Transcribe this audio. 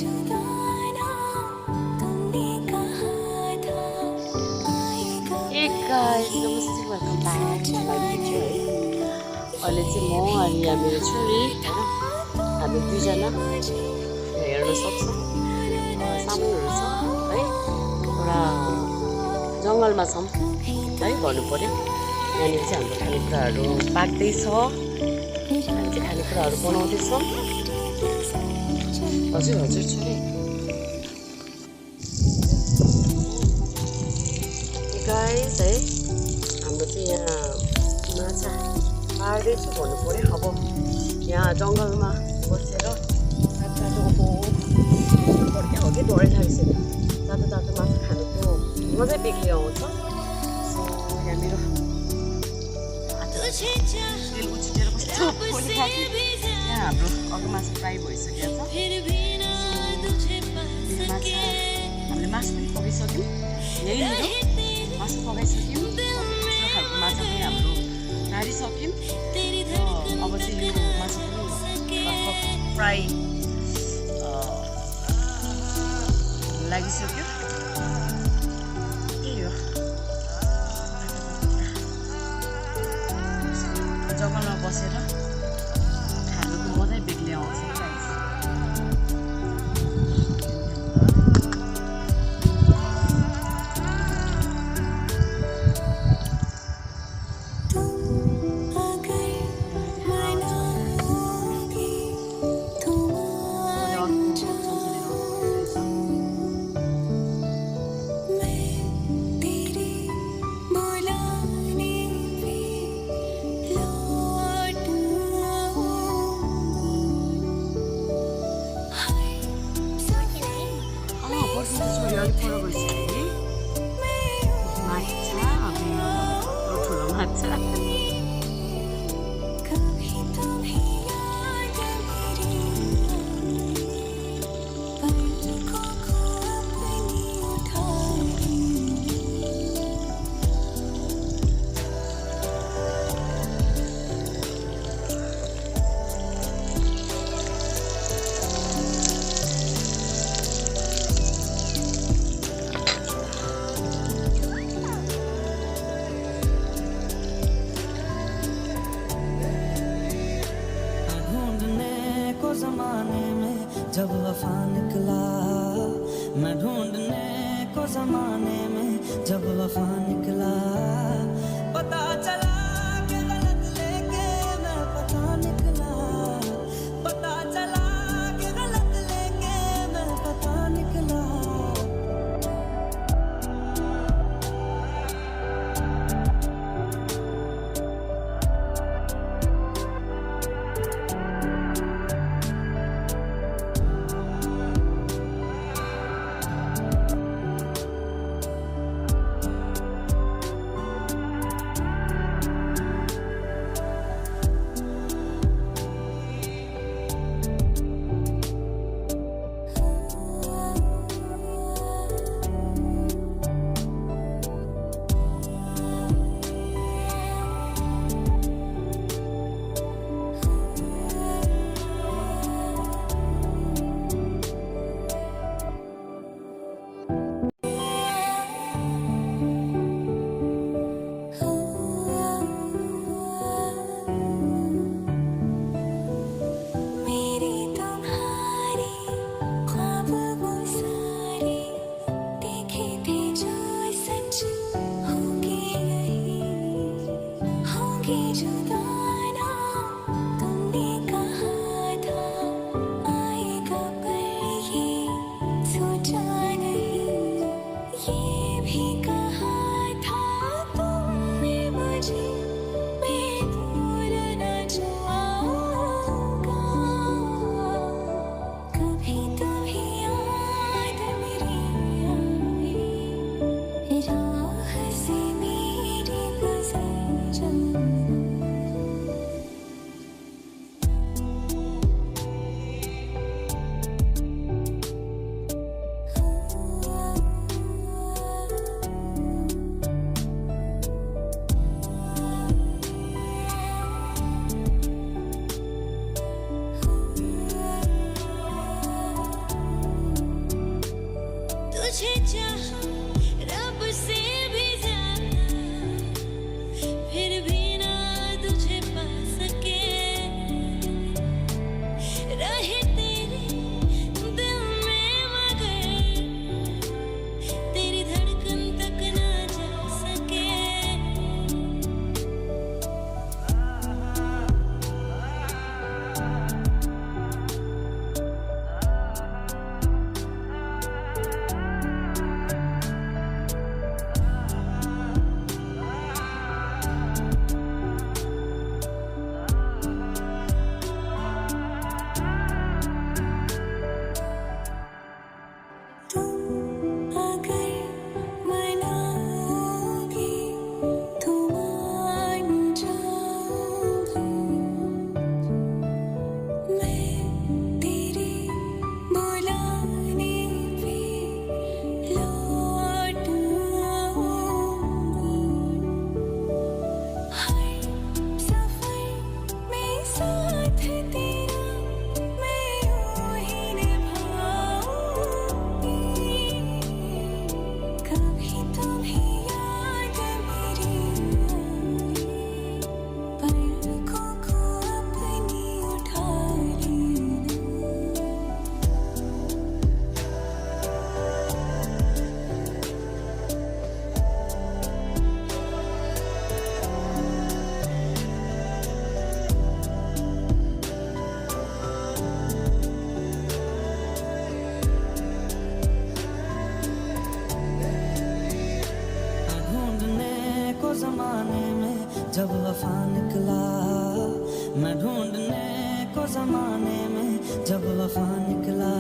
Hey guys, namaste, welcome back to my video है। अहिले चाहिँ म अनि यहाँ मेरो छोरी हैन, हामी दुईजना हेर्न सक्छौँ। सामानहरू छ है, एउटा जङ्गलमा छौँ है भन्नु पर्यो। यहाँनिर चाहिँ हाम्रो खानेकुराहरू पाक्दैछ, हामी चाहिँ खानेकुराहरू बनाउँदैछौँ। हजुर हजुर छोरी गाइस है, हाम्रो चाहिँ यहाँ माछा पार्दैछु भन्नु पर्यो। अब यहाँ जङ्गलमा बसेर तातो हो कि डरै लागिसक्यो, तातो तातो माछा खानुको मजै बेग्लै आउँछ। सो यहाँ मेरो तेल उछिटेर कस्तो खोली खाएको, यहाँ हाम्रो अघि माछा फ्राई भइसकेको छ। माछा हामीले मासु पनि पकाइसक्यौँ, यहीँनिर मासु पकाइसक्यौँ। यस्तो खालको माछा पनि हाम्रो पारिसक्यौँ। अब चाहिँ यो मासु पनि फ्राई लागिसक्यो। त्यही हो, जङ्गलमा बसेर खानुको मजै बेग्लै आउँछ। छोरी अलिक पर गइसक्यो कि माछा, अब ठुलो माछा। ज़माने में जब वफा निकला, मैं ढूंढने को ज़माने में जब वफा निकला, पता चला कि गलत लेके मैं पता निकला, पता चला कि गलत लेके मैं पता निकला। जमाने में जब वफा निकला, मैं ढूंढने को जमाने में जब वफा निकला।